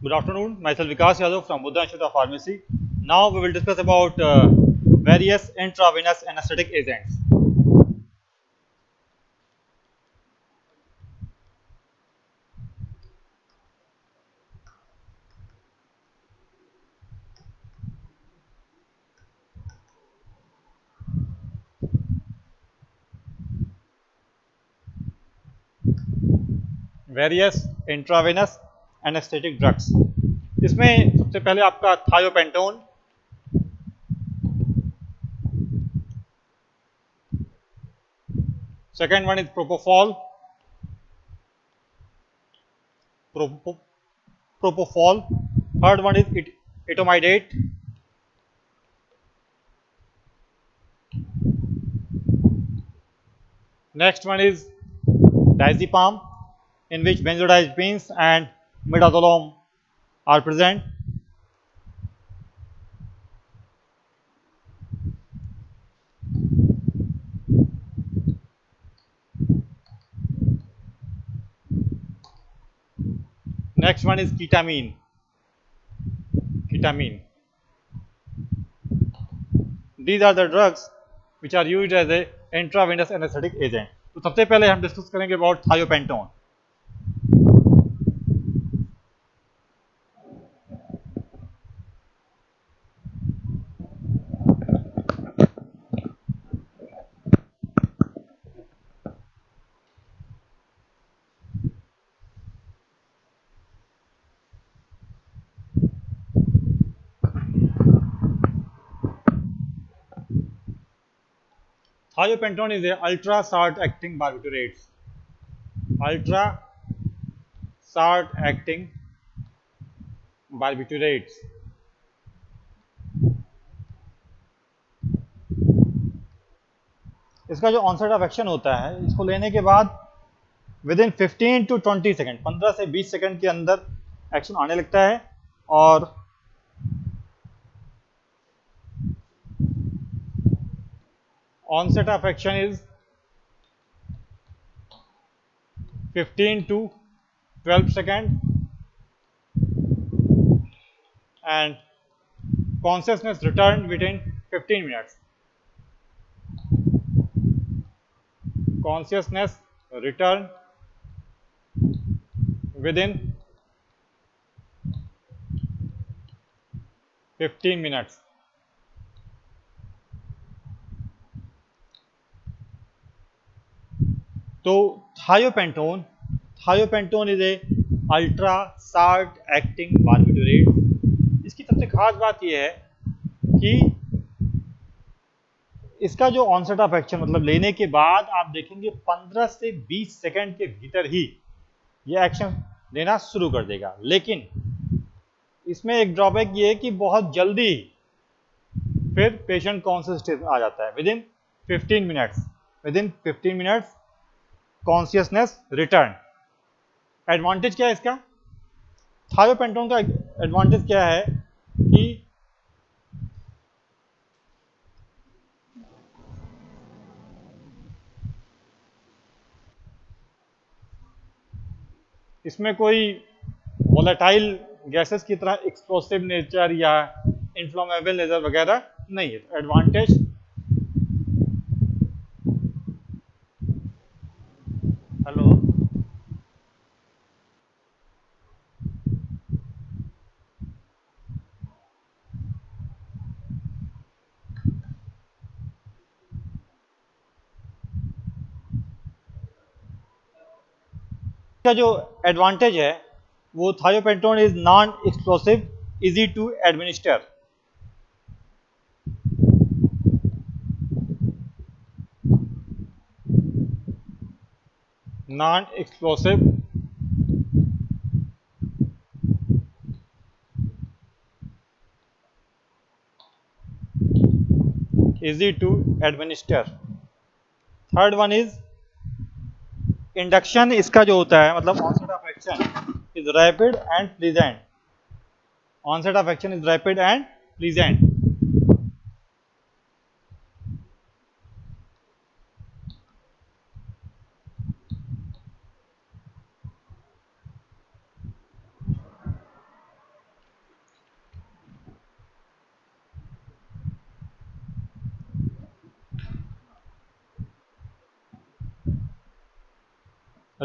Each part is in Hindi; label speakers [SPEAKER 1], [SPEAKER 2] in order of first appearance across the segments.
[SPEAKER 1] Good afternoon. Myself Vikas Yadav from Buddha Institute of Pharmacy. Now we will discuss about various intravenous anesthetic agents. Various intravenous anesthetic drugs. इसमें सबसे पहले आपका thiopentone, second one is propofol, Propo- propofol, third one is etomidate, next one is diazepam, in which benzodiazepines and midazolam are present. Next one is ketamine. These are the drugs which are used as a intravenous anesthetic agent. तो सबसे पहले हम डिस्कस करेंगे about thiopentone. Thiopentone is a ultra short acting barbiturates. Ultra short acting barbiturates. इसका जो ऑनसेट ऑफ एक्शन होता है, इसको लेने के बाद विद इन 15 टू 20 सेकेंड, 15 से 20 सेकेंड के अंदर एक्शन आने लगता है और onset of action is 15 to 12 second and consciousness return within 15 minutes. Consciousness return within 15 minutes. तो thiopentone is a ultra short acting barbiturate. इसकी सबसे खास बात यह है कि इसका जो ऑनसेट ऑफ एक्शन मतलब लेने के बाद आप देखेंगे 15 से 20 सेकंड के भीतर ही ये एक्शन देना शुरू कर देगा. लेकिन इसमें एक ड्रॉबैक ये है कि बहुत जल्दी फिर पेशेंट कॉन्शियस स्टेट में आ जाता है. With in 15 minutes consciousness return. Advantage क्या है इसका? थायोपेंटोन का एडवांटेज क्या है कि इसमें कोई वोलेटाइल गैसेस की तरह एक्सप्लोसिव नेचर या इन्फ्लामेबल नेचर वगैरह नहीं है. एडवांटेज हेलो का जो एडवांटेज है वो thiopentone is non explosive, easy to administer. Non explosive, easy to administer. Third one is induction. इसका जो होता है मतलब onset of action is rapid and pleasant. Onset of action is rapid and pleasant.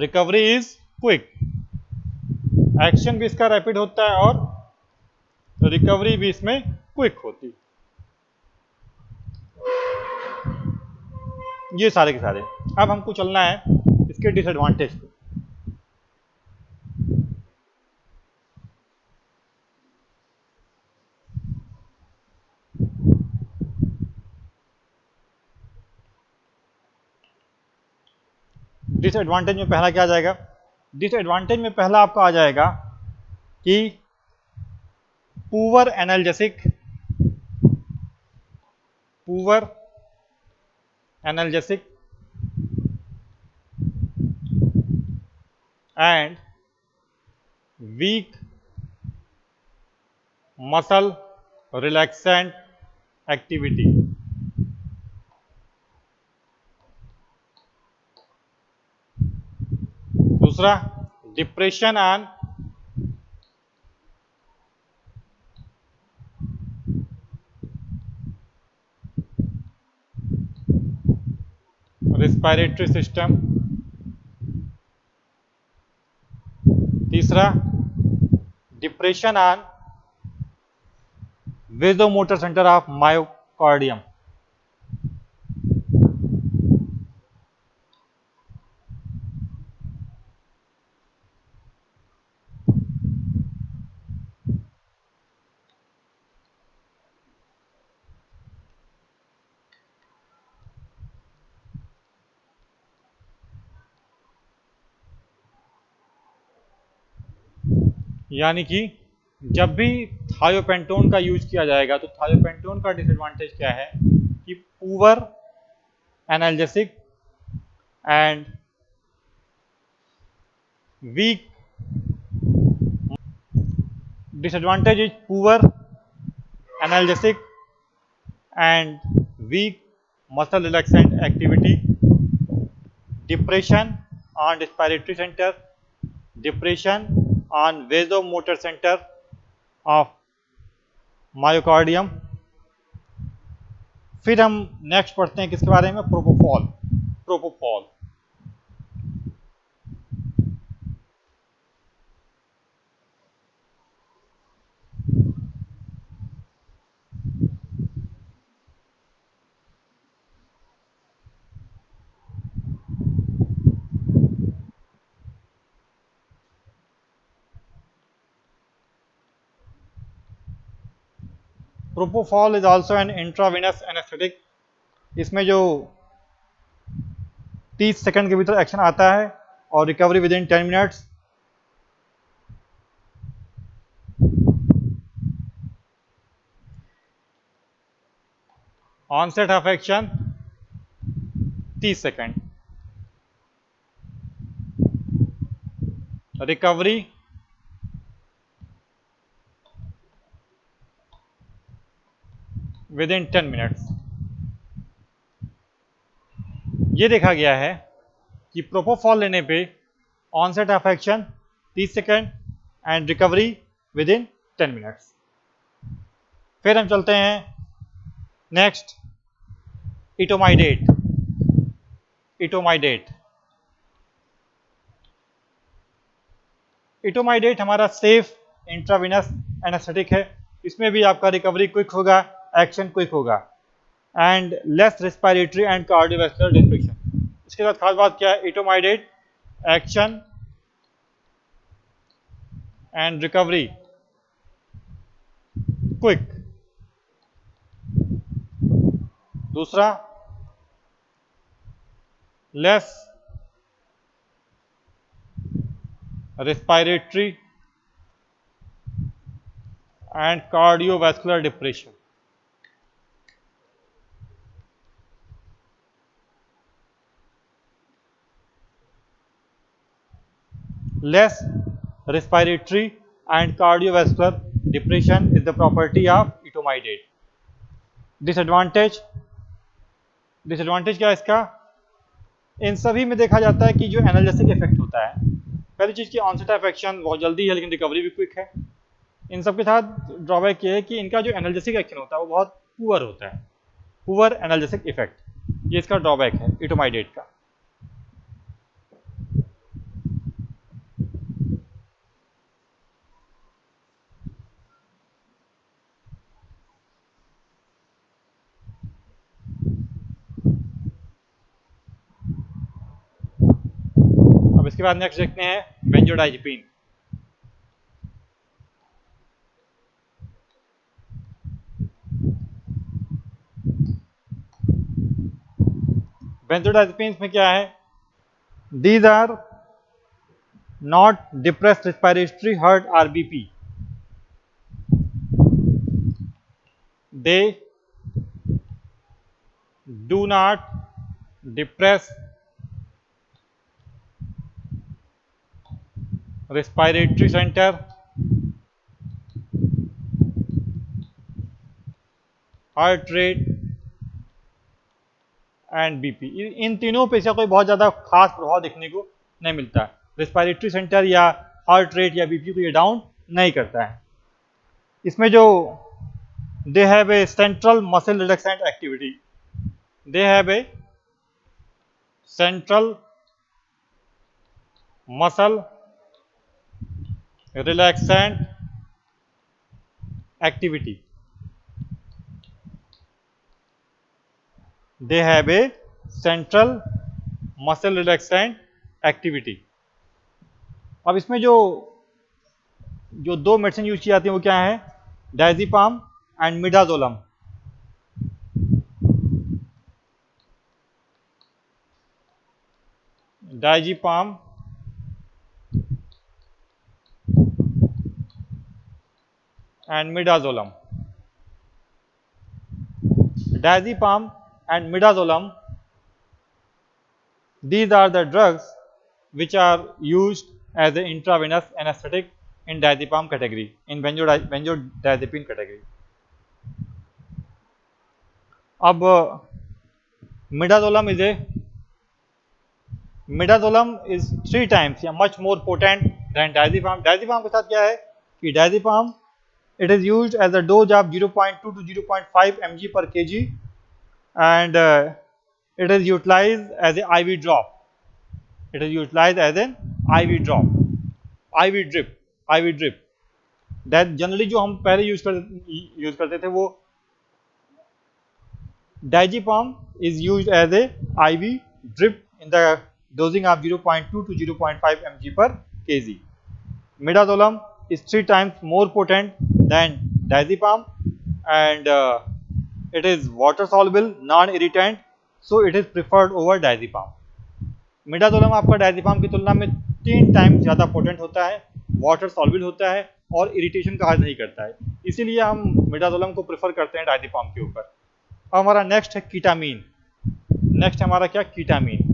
[SPEAKER 1] Recovery is quick, action भी इसका रैपिड होता है और रिकवरी भी इसमें क्विक होती है। ये सारे के सारे। अब हमको चलना है इसके डिसएडवांटेज पे। डिसएडवांटेज में पहला क्या आ जाएगा? डिसएडवांटेज में पहला आपका आ जाएगा कि poor analgesic and weak muscle relaxant activity. दूसरा, डिप्रेशन एंड रेस्पिरेटरी सिस्टम। तीसरा, depression and vasomotor centre of myocardium. यानी कि जब भी थायोपेंटोन का यूज किया जाएगा तो थायोपेंटोन का डिसएडवांटेज क्या है कि poor analgesic and weak, disadvantage is poor analgesic and weak muscle relaxant activity, depression on respiratory centre, depression on vasomotor centre of myocardium. फिर हम नेक्स्ट पढ़ते हैं किसके बारे में? Propofol. Propofol propofol is also an intravenous anaesthetic. इसमें जो 30 सेकंड के भीतर एक्शन आता है और recovery within 10 minutes. Onset of action 30 second, recovery within 10 minutes. ये देखा गया है कि प्रोपोफॉल लेने पे onset of action 30 second and recovery within 10 minutes. फिर हम चलते हैं नेक्स्ट, इटोमाइडेट। इटोमाइडेट इटोमाइडेट हमारा सेफ इंट्रावेनस एनेस्थेटिक है। इसमें भी आपका रिकवरी क्विक होगा, एक्शन क्विक होगा and less respiratory and cardiovascular destruction. इसके साथ खास बात क्या है? इटोमाइडेट एक्शन एंड रिकवरी क्विक। दूसरा, less respiratory and cardiovascular depression. Less respiratory and cardiovascular depression is the property of etomidate. Disadvantage क्या है इसका? इन सभी में देखा जाता है कि जो एनाल्जेसिक इफेक्ट होता है, पहली चीज की ऑनसेट ऑफ एक्शन बहुत जल्दी है लेकिन रिकवरी भी क्विक है। इन सब के साथ ड्रॉबैक ये है कि इनका जो एनाल्जेसिक एक्शन होता है वो बहुत पुअर होता है, पुअर एनाल्जेसिक इफेक्ट। ये इसका ड्रॉबैक है इटोमाइडेट का। इसके बाद नेक्स्ट देखते हैं बेंजोडाइजेपिन। बेंजोडाइजेपिन में क्या है? These are not depressed respiratory heart or BP, they do not depress respiratory centre, heart rate and BP. इन तीनों पे से कोई बहुत ज़्यादा खास प्रभाव देखने को नहीं मिलता है। रेस्पिरेटरी सेंटर या हार्ट रेट या बीपी को ये डाउन नहीं करता है। इसमें जो they have a central muscle relaxant activity, they have a central muscle relaxant activity, they have a central muscle relaxant activity। अब इसमें जो दो मेडिसिन यूज की जाती है वो क्या है? Diazepam and midazolam. Diazepam and midazolam. Diazepam and midazolam, these are the drugs which are used as an intravenous anesthetic in diazepam category, in benzodiazepine category। अब midazolam is 3 times या much more potent than diazepam। diazepam के साथ क्या है कि diazepam it is used as a dose of 0.2 to 0.5 mg per kg and it is utilized as a IV drop। It is utilized as an IV drop, IV drip। That generally जो हम पहले यूज करते थे वो Diazepam is used as a IV drip in the dosing of 0.2 to 0.5 mg per kg। Midazolam is 3 times more potent than diazepam and it is water soluble, non-irritant, so it is preferred over diazepam। Midazolam आपका डायजेपाम की तुलना में 3 टाइम ज़्यादा पोटेंट होता है, वाटर सॉल्युबल होता है और इरिटेशन का हल नहीं करता है, इसीलिए हम मिडाजोलम को प्रेफर करते हैं डायजेपाम के ऊपर। अब हमारा नेक्स्ट है कीटामीन। नेक्स्ट हमारा क्या? कीटामीन।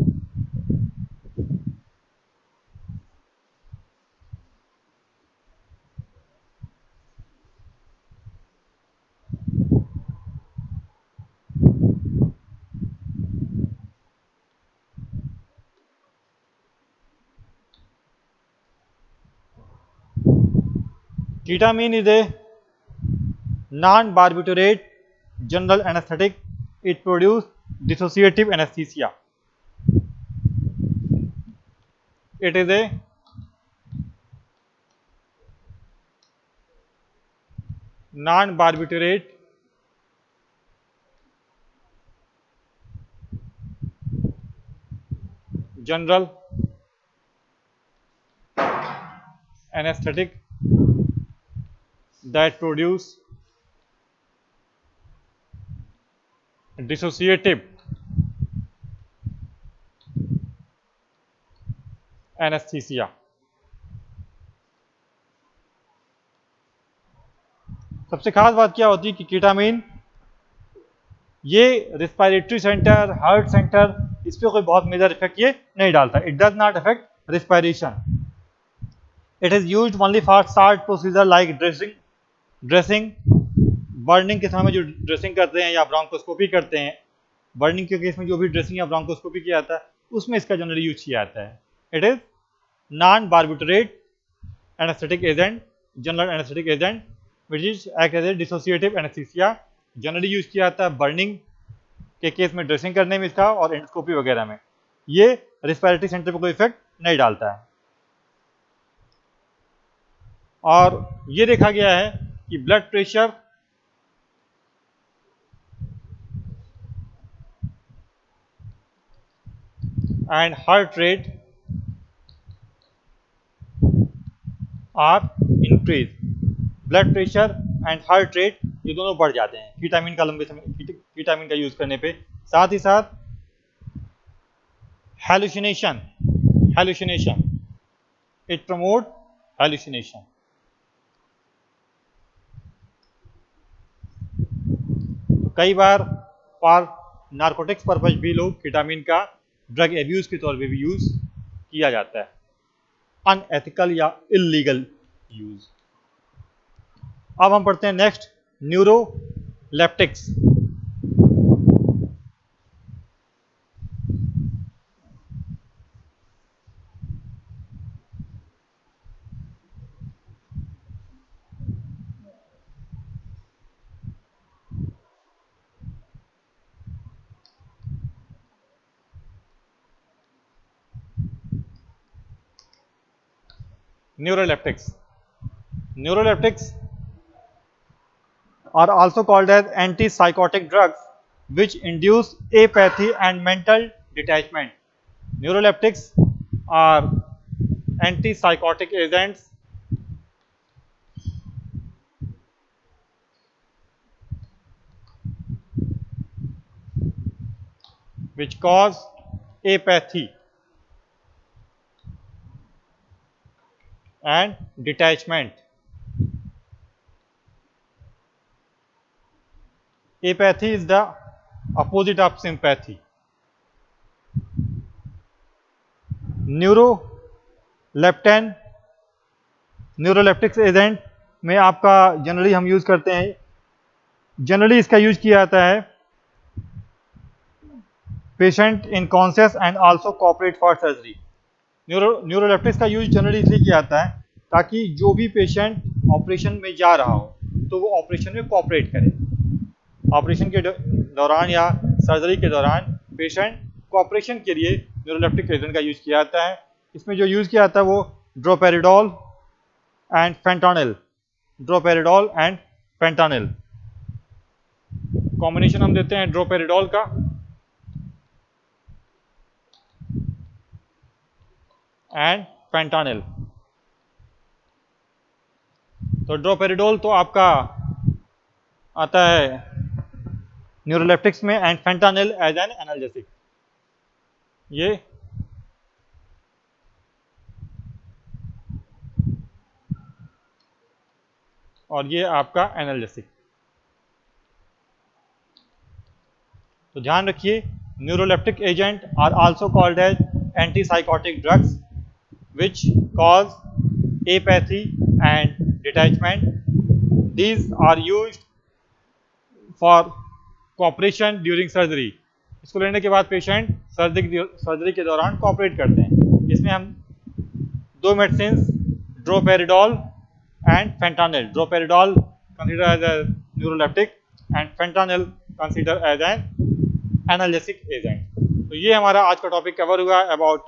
[SPEAKER 1] Ketamine is a non-barbiturate general anesthetic. It produces dissociative anesthesia। It is a non-barbiturate general anesthetic that produce dissociative anesthesia। सबसे खास बात क्या होती है कि कीटामीन ये रेस्पिरेटरी सेंटर, हार्ट सेंटर, इस पर कोई बहुत मेजर इफेक्ट ये नहीं डालता। It does not affect respiration. It is used only for short procedure like dressing, burning के समय जो ड्रेसिंग करते हैं या ब्रोंकोस्कोपी करते हैं, बर्निंग के केस में जो भी ड्रेसिंग या ब्रोंकोस्कोपी किया जाता है उसमें इसका जनरली यूज किया जाता है। It is non barbiturate anaesthetic agent, general anaesthetic agent which is act as a dissociative anaesthesia. Generally use किया जाता है बर्निंग के केस में, ड्रेसिंग करने में इसका, और एंडोस्कोपी वगैरह में। ये रेस्पिरेटरी सेंटर पर कोई इफेक्ट नहीं डालता है। और ये देखा गया है कि blood pressure and heart rate are increase, blood pressure and heart rate ये दोनों बढ़ जाते हैं कीटामिन का लंबे समय कीटामिन का यूज करने पे। साथ ही साथ hallucination, hallucination, it promote hallucination. तो कई बार फॉर नार्कोटिक्स पर्पज भी लोग कीटामिन का ड्रग एब्यूज के तौर पे भी यूज किया जाता है, अनएथिकल या इलीगल यूज। अब हम पढ़ते हैं next neuroleptics. Neuroleptics. Neuroleptics are also called as antipsychotic drugs which induce apathy and mental detachment. Neuroleptics are antipsychotic agents which cause apathy and detachment. Apathy is the opposite of sympathy. Neuroleptan, neuroleptics agent में आपका जनरली हम यूज करते हैं, जनरली इसका यूज किया जाता है patient unconscious and also cooperate for surgery. Neuroleptics का यूज जनरली इसलिए किया जाता है ताकि जो भी पेशेंट ऑपरेशन में जा रहा हो तो वो ऑपरेशन में कोऑपरेट करे। ऑपरेशन के दौरान या सर्जरी के दौरान पेशेंट कोऑपरेशन के लिए न्यूरोलेप्टिक एजेंट का यूज किया जाता है। इसमें जो यूज किया जाता है वो droperidol and fentanyl, droperidol and fentanyl combination हम देते हैं ड्रोपेरिडोल का एंड फेंटानिल। तो ड्रोपेरिडोल तो आपका आता है न्यूरोलेप्टिक्स में and fentanyl as an analgesic. ये और ये आपका एनाल्जेसिक। तो ध्यान रखिए neuroleptic agent are also called as antipsychotic drugs which cause apathy and detachment. These are used for cooperation during surgery. इसको लेने के बाद पेशेंट सर्जरी के दौरान कोऑपरेट करते हैं। इसमें हम दो medicine droperidol and fentanyl, droperidol consider as a neuroleptic and fentanyl consider as an analgesic agent. तो ये हमारा आज का टॉपिक कवर हुआ अबाउट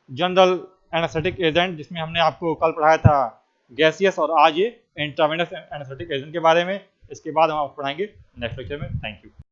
[SPEAKER 1] जनरल एनेस्थेटिक एजेंट, जिसमें हमने आपको कल पढ़ाया था गैसियस और आज ये इंट्रावेनस एनेस्थेटिक एजेंट के बारे में। इसके बाद हम आपको पढ़ाएंगे नेक्स्ट लेक्चर में। Thank you.